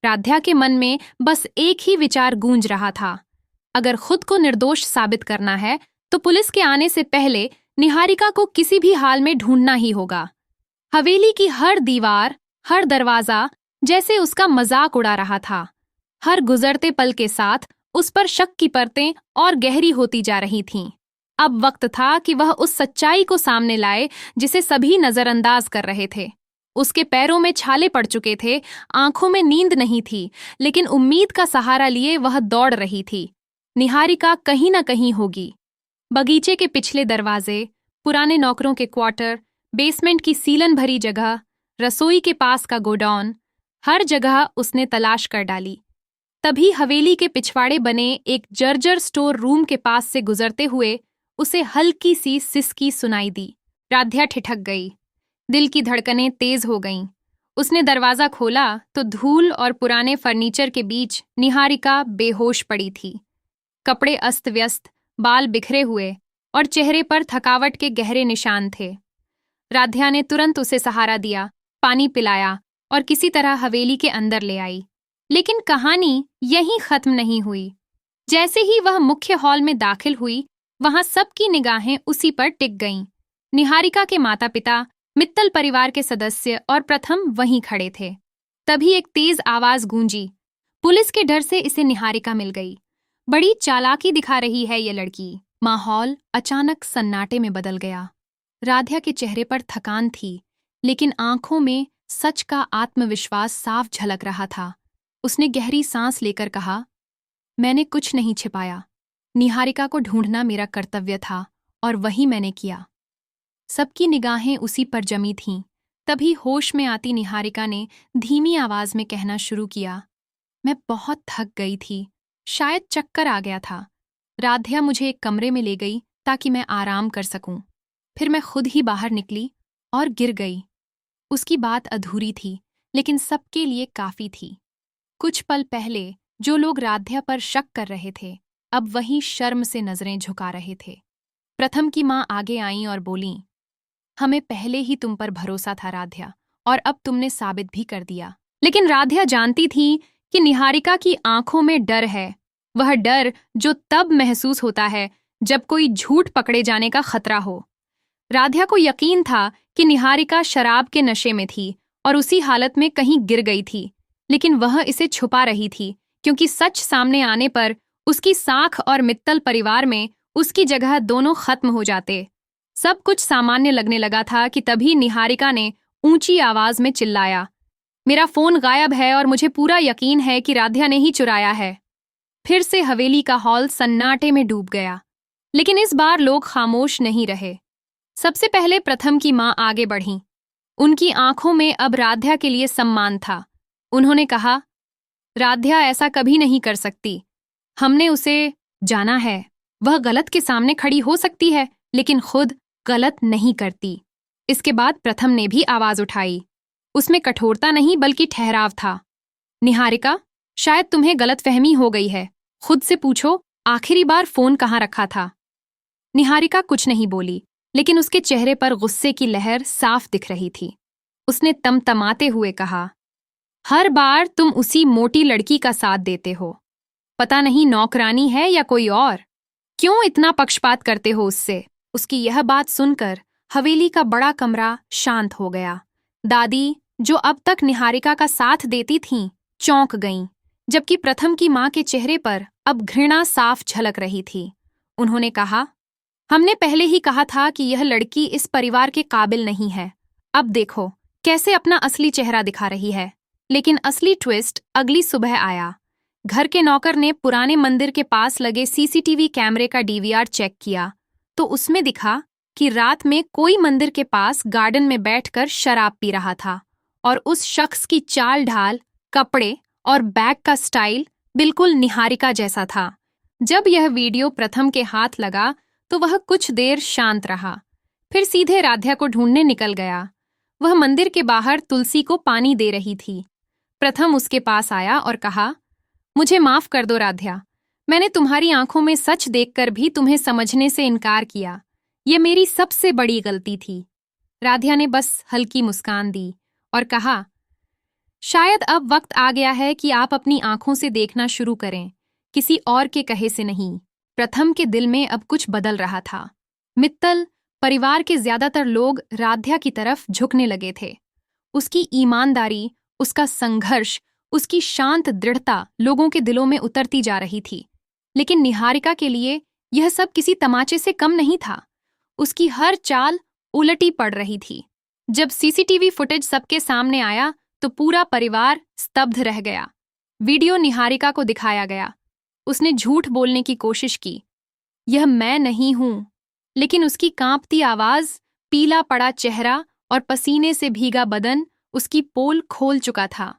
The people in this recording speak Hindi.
राध्या के मन में बस एक ही विचार गूंज रहा था, अगर खुद को निर्दोष साबित करना है तो पुलिस के आने से पहले निहारिका को किसी भी हाल में ढूंढना ही होगा। हवेली की हर दीवार, हर दरवाजा जैसे उसका मजाक उड़ा रहा था। हर गुजरते पल के साथ उस पर शक की परतें और गहरी होती जा रही थीं। अब वक्त था कि वह उस सच्चाई को सामने लाए जिसे सभी नजरअंदाज कर रहे थे। उसके पैरों में छाले पड़ चुके थे, आंखों में नींद नहीं थी, लेकिन उम्मीद का सहारा लिए वह दौड़ रही थी। निहारिका कहीं न कहीं होगी। बगीचे के पिछले दरवाजे, पुराने नौकरों के क्वार्टर, बेसमेंट की सीलन भरी जगह, रसोई के पास का गोडाउन, हर जगह उसने तलाश कर डाली। तभी हवेली के पिछवाड़े बने एक जर्जर स्टोर रूम के पास से गुजरते हुए उसे हल्की सी सिसकी सुनाई दी। राध्या ठिठक गई, दिल की धड़कनें तेज हो गईं। उसने दरवाजा खोला तो धूल और पुराने फर्नीचर के बीच निहारिका बेहोश पड़ी थी। कपड़े अस्त व्यस्त, बाल बिखरे हुए और चेहरे पर थकावट के गहरे निशान थे। राध्या ने तुरंत उसे सहारा दिया, पानी पिलाया और किसी तरह हवेली के अंदर ले आई। लेकिन कहानी यहीं खत्म नहीं हुई। जैसे ही वह मुख्य हॉल में दाखिल हुई, वहां सबकी निगाहें उसी पर टिक गईं। निहारिका के माता पिता, मित्तल परिवार के सदस्य और प्रथम वहीं खड़े थे। तभी एक तेज आवाज गूंजी। पुलिस के डर से इसे निहारिका मिल गई। बड़ी चालाकी दिखा रही है ये लड़की। माहौल अचानक सन्नाटे में बदल गया। राध्या के चेहरे पर थकान थी, लेकिन आंखों में सच का आत्मविश्वास साफ झलक रहा था। उसने गहरी सांस लेकर कहा, मैंने कुछ नहीं छिपाया। निहारिका को ढूंढना मेरा कर्तव्य था और वही मैंने किया। सबकी निगाहें उसी पर जमी थीं। तभी होश में आती निहारिका ने धीमी आवाज में कहना शुरू किया, मैं बहुत थक गई थी, शायद चक्कर आ गया था। राध्या मुझे एक कमरे में ले गई ताकि मैं आराम कर सकूं। फिर मैं खुद ही बाहर निकली और गिर गई। उसकी बात अधूरी थी, लेकिन सबके लिए काफी थी। कुछ पल पहले जो लोग राध्या पर शक कर रहे थे, अब वहीं शर्म से नजरें झुका रहे थे। प्रथम की मां आगे आईं और बोलीं, हमें पहले ही तुम पर भरोसा था राध्या, और अब तुमने साबित भी कर दिया। लेकिन राध्या जानती थी कि निहारिका की आंखों में डर है। वह डर जो तब महसूस होता है जब कोई झूठ पकड़े जाने का खतरा हो। राध्या को यकीन था कि निहारिका शराब के नशे में थी और उसी हालत में कहीं गिर गई थी, लेकिन वह इसे छुपा रही थी क्योंकि सच सामने आने पर उसकी साख और मित्तल परिवार में उसकी जगह दोनों खत्म हो जाते। सब कुछ सामान्य लगने लगा था कि तभी निहारिका ने ऊंची आवाज में चिल्लाया, मेरा फोन गायब है और मुझे पूरा यकीन है कि राध्या ने ही चुराया है। फिर से हवेली का हॉल सन्नाटे में डूब गया, लेकिन इस बार लोग खामोश नहीं रहे। सबसे पहले प्रथम की मां आगे बढ़ीं। उनकी आंखों में अब राध्या के लिए सम्मान था। उन्होंने कहा, राध्या ऐसा कभी नहीं कर सकती। हमने उसे जाना है। वह गलत के सामने खड़ी हो सकती है, लेकिन खुद गलत नहीं करती। इसके बाद प्रथम ने भी आवाज उठाई। उसमें कठोरता नहीं बल्कि ठहराव था। निहारिका, शायद तुम्हें गलतफहमी हो गई है। खुद से पूछो, आखिरी बार फोन कहाँ रखा था? निहारिका कुछ नहीं बोली, लेकिन उसके चेहरे पर गुस्से की लहर साफ दिख रही थी। उसने तमतमाते हुए कहा, हर बार तुम उसी मोटी लड़की का साथ देते हो। पता नहीं नौकरानी है या कोई और। क्यों इतना पक्षपात करते हो उससे? उसकी यह बात सुनकर हवेली का बड़ा कमरा शांत हो गया। दादी, जो अब तक निहारिका का साथ देती थीं, चौंक गईं, जबकि प्रथम की मां के चेहरे पर अब घृणा साफ झलक रही थी। उन्होंने कहा, हमने पहले ही कहा था कि यह लड़की इस परिवार के काबिल नहीं है। अब देखो कैसे अपना असली चेहरा दिखा रही है। लेकिन असली ट्विस्ट अगली सुबह आया। घर के नौकर ने पुराने मंदिर के पास लगे सीसीटीवी कैमरे का डीवीआर चेक किया तो उसमें दिखा कि रात में कोई मंदिर के पास गार्डन में बैठकर शराब पी रहा था, और उस शख्स की चाल ढाल, कपड़े और बैग का स्टाइल बिल्कुल निहारिका जैसा था। जब यह वीडियो प्रथम के हाथ लगा तो वह कुछ देर शांत रहा, फिर सीधे राध्या को ढूंढने निकल गया। वह मंदिर के बाहर तुलसी को पानी दे रही थी। प्रथम उसके पास आया और कहा, मुझे माफ कर दो राध्या, मैंने तुम्हारी आंखों में सच देखकर भी तुम्हें समझने से इनकार किया। यह मेरी सबसे बड़ी गलती थी। राध्या ने बस हल्की मुस्कान दी और कहा, शायद अब वक्त आ गया है कि आप अपनी आंखों से देखना शुरू करें, किसी और के कहे से नहीं। प्रथम के दिल में अब कुछ बदल रहा था। मित्तल परिवार के ज्यादातर लोग राध्या की तरफ झुकने लगे थे। उसकी ईमानदारी, उसका संघर्ष, उसकी शांत दृढ़ता लोगों के दिलों में उतरती जा रही थी। लेकिन निहारिका के लिए यह सब किसी तमाचे से कम नहीं था। उसकी हर चाल उलटी पड़ रही थी। जब सीसीटीवी फुटेज सबके सामने आया तो पूरा परिवार स्तब्ध रह गया। वीडियो निहारिका को दिखाया गया। उसने झूठ बोलने की कोशिश की, यह मैं नहीं हूं, लेकिन उसकी कांपती आवाज, पीला पड़ा चेहरा और पसीने से भीगा बदन उसकी पोल खोल चुका था।